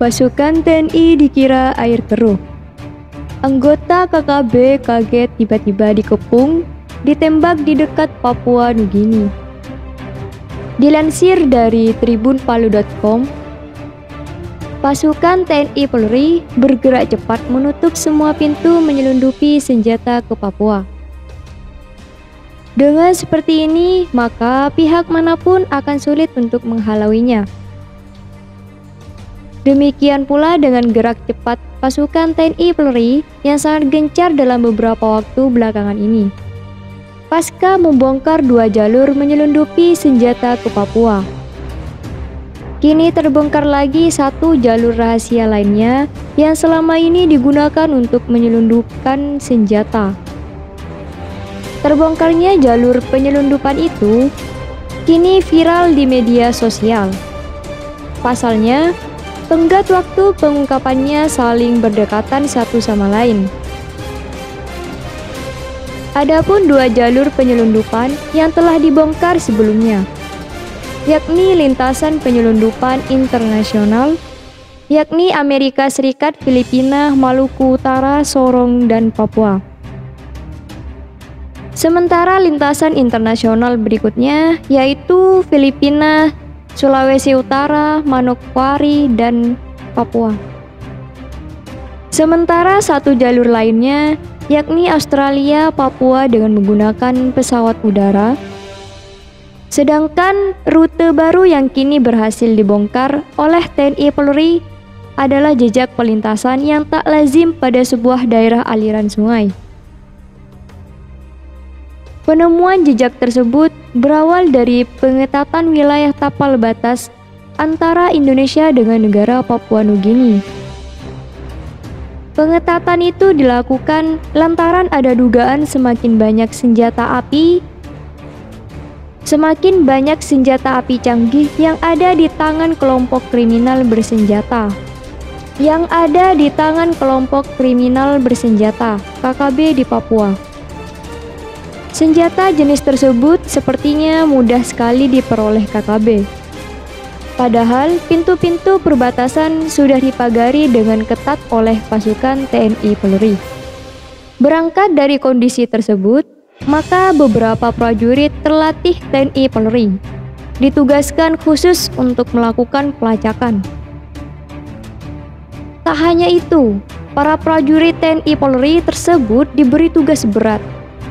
Pasukan TNI dikira air keruh. Anggota KKB kaget tiba-tiba dikepung, ditembak di dekat Papua Nugini. Dilansir dari tribunpalu.com, pasukan TNI Polri bergerak cepat menutup semua pintu menyelundupi senjata ke Papua. Dengan seperti ini, maka pihak manapun akan sulit untuk menghalauinya. Demikian pula dengan gerak cepat pasukan TNI Polri yang sangat gencar dalam beberapa waktu belakangan ini. Pasca membongkar 2 jalur menyelundupi senjata ke Papua. Kini terbongkar lagi 1 jalur rahasia lainnya yang selama ini digunakan untuk menyelundupkan senjata. Terbongkarnya jalur penyelundupan itu kini viral di media sosial. Pasalnya, tenggat waktu pengungkapannya saling berdekatan satu sama lain. Adapun 2 jalur penyelundupan yang telah dibongkar sebelumnya, yakni lintasan penyelundupan internasional, yakni Amerika Serikat, Filipina, Maluku Utara, Sorong, dan Papua. Sementara lintasan internasional berikutnya yaitu Filipina, Sulawesi Utara, Manokwari, dan Papua. Sementara 1 jalur lainnya yakni Australia, Papua dengan menggunakan pesawat udara. Sedangkan rute baru yang kini berhasil dibongkar oleh TNI Polri adalah jejak pelintasan yang tak lazim pada sebuah daerah aliran sungai. Penemuan jejak tersebut berawal dari pengetatan wilayah tapal batas antara Indonesia dengan negara Papua Nugini. Pengetatan itu dilakukan lantaran ada dugaan semakin banyak senjata api canggih yang ada di tangan kelompok kriminal bersenjata. KKB di Papua. Senjata jenis tersebut sepertinya mudah sekali diperoleh KKB. Padahal pintu-pintu perbatasan sudah dipagari dengan ketat oleh pasukan TNI Polri. Berangkat dari kondisi tersebut, maka beberapa prajurit terlatih TNI Polri ditugaskan khusus untuk melakukan pelacakan. Tak hanya itu, para prajurit TNI Polri tersebut diberi tugas berat,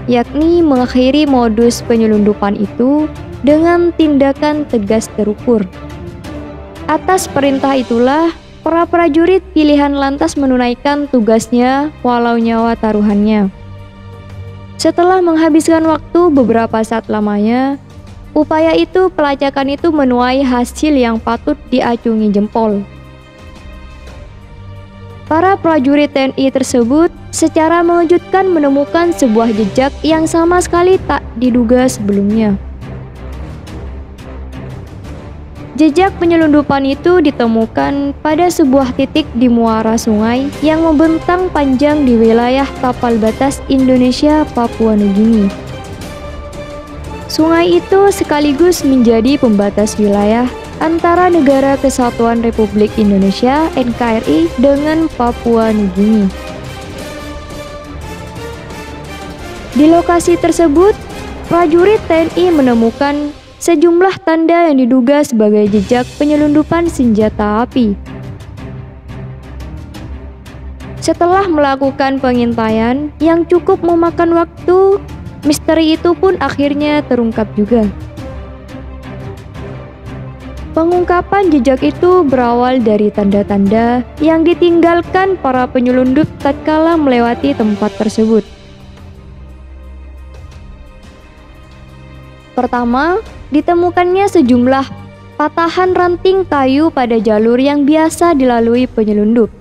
yakni mengakhiri modus penyelundupan itu dengan tindakan tegas terukur. Atas perintah itulah, para prajurit pilihan lantas menunaikan tugasnya walau nyawa taruhannya. Setelah menghabiskan waktu beberapa saat lamanya, upaya itu pelacakan itu menuai hasil yang patut diacungi jempol. Para prajurit TNI tersebut secara mengejutkan menemukan sebuah jejak yang sama sekali tak diduga sebelumnya. Jejak penyelundupan itu ditemukan pada sebuah titik di muara sungai yang membentang panjang di wilayah tapal batas Indonesia Papua Nugini. Sungai itu sekaligus menjadi pembatas wilayah antara Negara Kesatuan Republik Indonesia (NKRI) dengan Papua Nugini. Di lokasi tersebut, prajurit TNI menemukan sejumlah tanda yang diduga sebagai jejak penyelundupan senjata api. Setelah melakukan pengintaian yang cukup memakan waktu, misteri itu pun akhirnya terungkap juga. Pengungkapan jejak itu berawal dari tanda-tanda yang ditinggalkan para penyelundup tatkala melewati tempat tersebut. Pertama, ditemukannya sejumlah patahan ranting kayu pada jalur yang biasa dilalui penyelundup.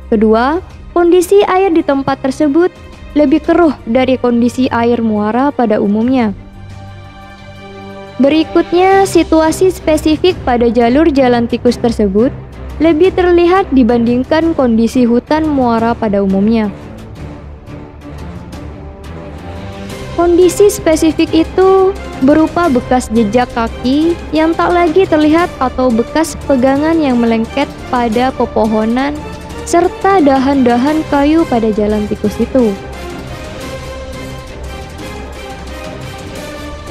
Kedua, kondisi air di tempat tersebut lebih keruh dari kondisi air muara pada umumnya. Berikutnya, situasi spesifik pada jalur jalan tikus tersebut lebih terlihat dibandingkan kondisi hutan muara pada umumnya. Kondisi spesifik itu berupa bekas jejak kaki yang tak lagi terlihat atau bekas pegangan yang melengket pada pepohonan serta dahan-dahan kayu pada jalan tikus itu.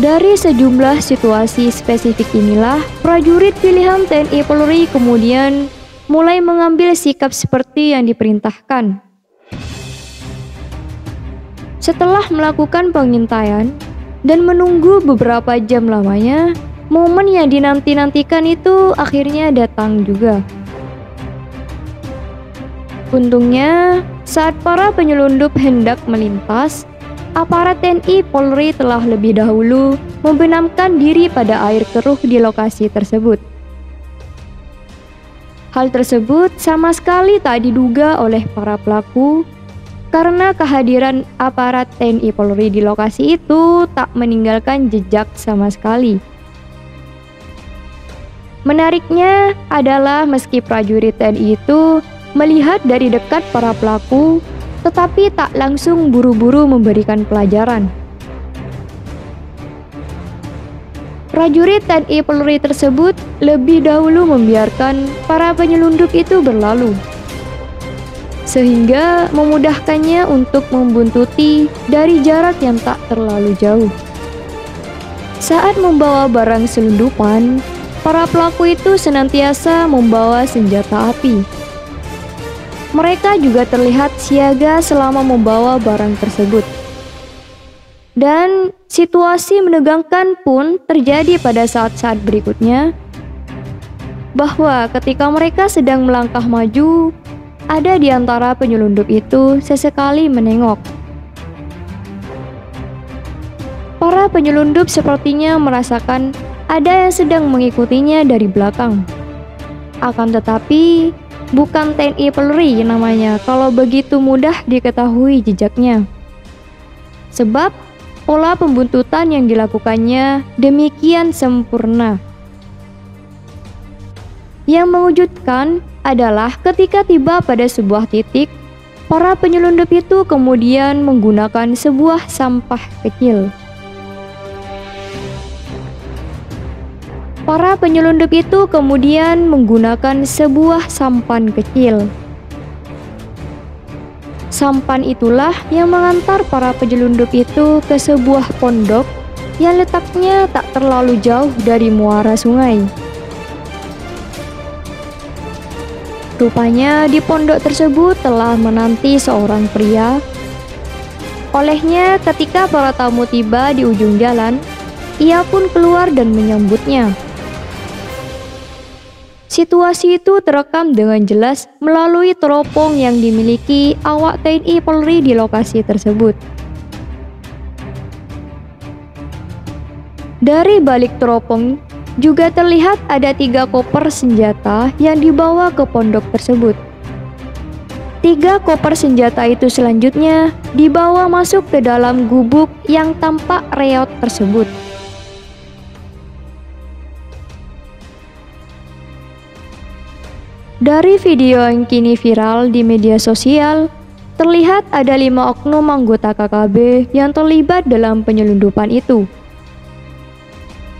Dari sejumlah situasi spesifik inilah, prajurit pilihan TNI Polri kemudian mulai mengambil sikap seperti yang diperintahkan. Setelah melakukan pengintaian dan menunggu beberapa jam lamanya, momen yang dinanti-nantikan itu akhirnya datang juga. Untungnya, saat para penyelundup hendak melintas, aparat TNI Polri telah lebih dahulu membenamkan diri pada air keruh di lokasi tersebut. Hal tersebut sama sekali tak diduga oleh para pelaku karena kehadiran aparat TNI Polri di lokasi itu tak meninggalkan jejak sama sekali. Menariknya adalah meski prajurit TNI itu melihat dari dekat para pelaku, tetapi tak langsung buru-buru memberikan pelajaran. Prajurit TNI Polri tersebut lebih dahulu membiarkan para penyelundup itu berlalu, sehingga memudahkannya untuk membuntuti dari jarak yang tak terlalu jauh. Saat membawa barang selundupan, para pelaku itu senantiasa membawa senjata api. Mereka juga terlihat siaga selama membawa barang tersebut. Dan situasi menegangkan pun terjadi pada saat-saat berikutnya, bahwa ketika mereka sedang melangkah maju, ada di antara penyelundup itu sesekali menengok. Para penyelundup sepertinya merasakan ada yang sedang mengikutinya dari belakang. Akan tetapi, bukan TNI Polri namanya kalau begitu mudah diketahui jejaknya. Sebab pola pembuntutan yang dilakukannya demikian sempurna. Yang mengejutkan adalah ketika tiba pada sebuah titik, para penyelundup itu kemudian menggunakan sebuah sampah kecil. Para penyelundup itu kemudian menggunakan sebuah sampan kecil. Sampan itulah yang mengantar para penyelundup itu ke sebuah pondok yang letaknya tak terlalu jauh dari muara sungai. Rupanya di pondok tersebut telah menanti seorang pria. Olehnya ketika para tamu tiba di ujung jalan, ia pun keluar dan menyambutnya. Situasi itu terekam dengan jelas melalui teropong yang dimiliki awak TNI Polri di lokasi tersebut. Dari balik teropong juga terlihat ada 3 koper senjata yang dibawa ke pondok tersebut. 3 koper senjata itu selanjutnya dibawa masuk ke dalam gubuk yang tampak reot tersebut. Dari video yang kini viral di media sosial, terlihat ada 5 oknum anggota KKB yang terlibat dalam penyelundupan itu.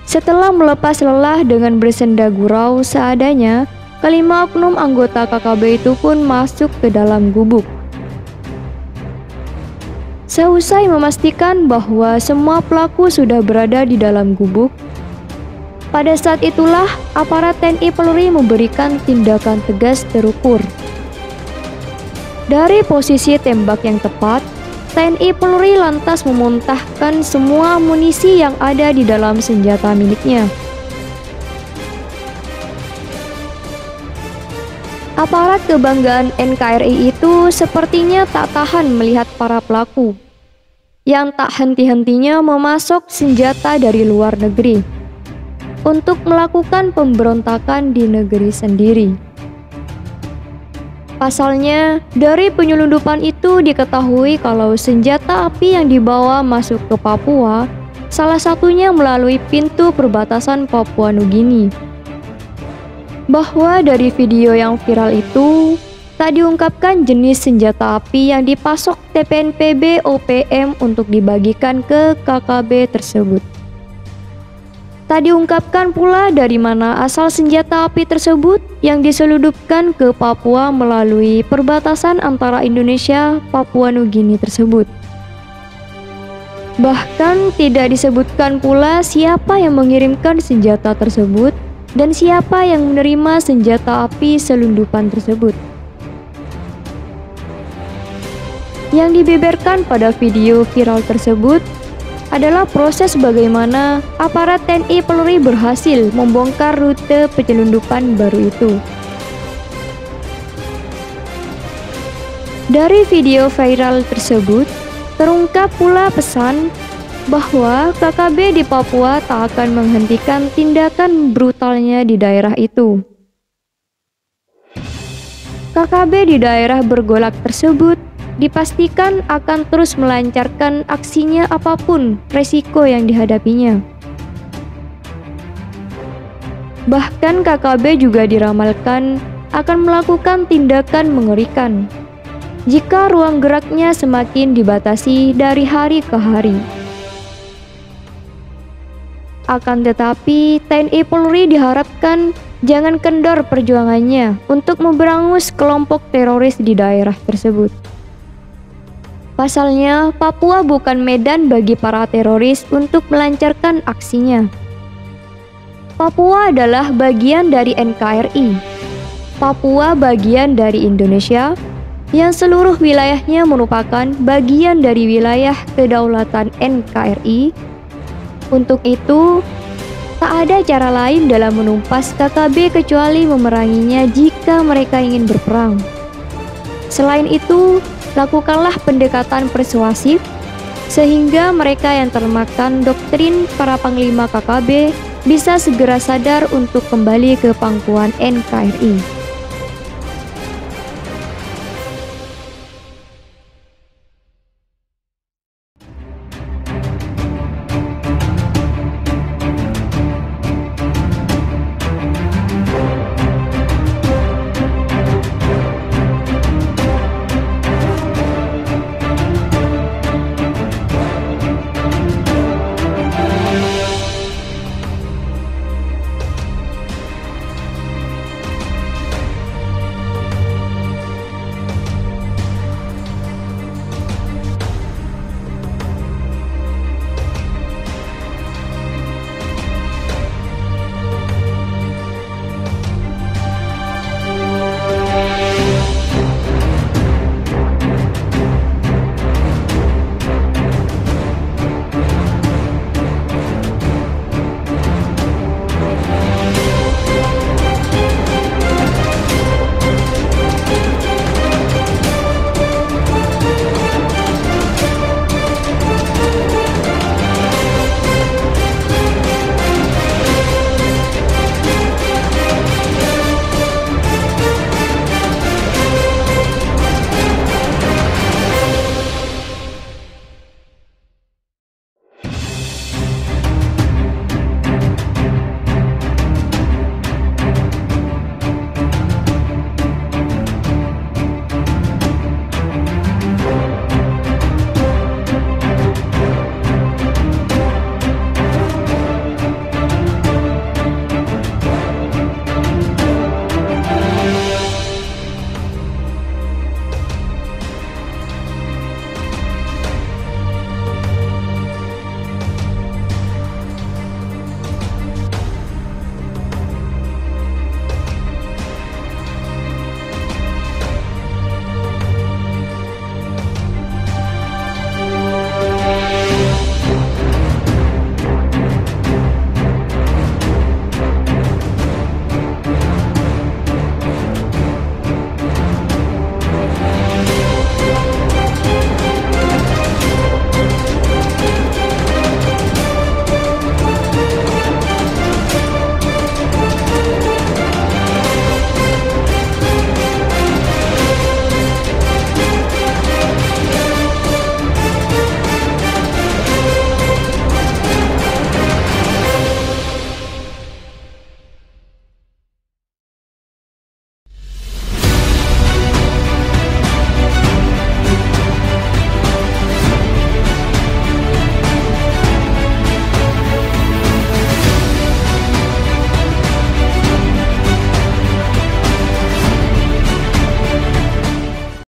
Setelah melepas lelah dengan bersenda gurau seadanya, kelima oknum anggota KKB itu pun masuk ke dalam gubuk. Seusai memastikan bahwa semua pelaku sudah berada di dalam gubuk, pada saat itulah aparat TNI Polri memberikan tindakan tegas terukur. Dari posisi tembak yang tepat, TNI Polri lantas memuntahkan semua amunisi yang ada di dalam senjata miliknya. Aparat kebanggaan NKRI itu sepertinya tak tahan melihat para pelaku yang tak henti-hentinya memasok senjata dari luar negeri untuk melakukan pemberontakan di negeri sendiri. Pasalnya, dari penyelundupan itu diketahui kalau senjata api yang dibawa masuk ke Papua, salah satunya melalui pintu perbatasan Papua Nugini. Bahwa dari video yang viral itu, Tak diungkapkan jenis senjata api yang dipasok TPNPB OPM untuk dibagikan ke KKB tersebut. Tak diungkapkan pula dari mana asal senjata api tersebut yang diseludupkan ke Papua melalui perbatasan antara Indonesia Papua Nugini tersebut. Bahkan tidak disebutkan pula siapa yang mengirimkan senjata tersebut dan siapa yang menerima senjata api selundupan tersebut. Yang dibeberkan pada video viral tersebut adalah proses bagaimana aparat TNI Polri berhasil membongkar rute penyelundupan baru itu. Dari video viral tersebut, terungkap pula pesan bahwa KKB di Papua tak akan menghentikan tindakan brutalnya di daerah itu. KKB di daerah bergolak tersebut dipastikan akan terus melancarkan aksinya apapun resiko yang dihadapinya. Bahkan KKB juga diramalkan akan melakukan tindakan mengerikan jika ruang geraknya semakin dibatasi dari hari ke hari. Akan tetapi, TNI Polri diharapkan jangan kendor perjuangannya untuk memberangus kelompok teroris di daerah tersebut. Pasalnya, Papua bukan medan bagi para teroris untuk melancarkan aksinya. Papua adalah bagian dari NKRI. Papua bagian dari Indonesia, yang seluruh wilayahnya merupakan bagian dari wilayah kedaulatan NKRI. Untuk itu, tak ada cara lain dalam menumpas KKB kecuali memeranginya jika mereka ingin berperang. Selain itu, lakukanlah pendekatan persuasif sehingga mereka yang termakan doktrin para panglima KKB bisa segera sadar untuk kembali ke pangkuan NKRI.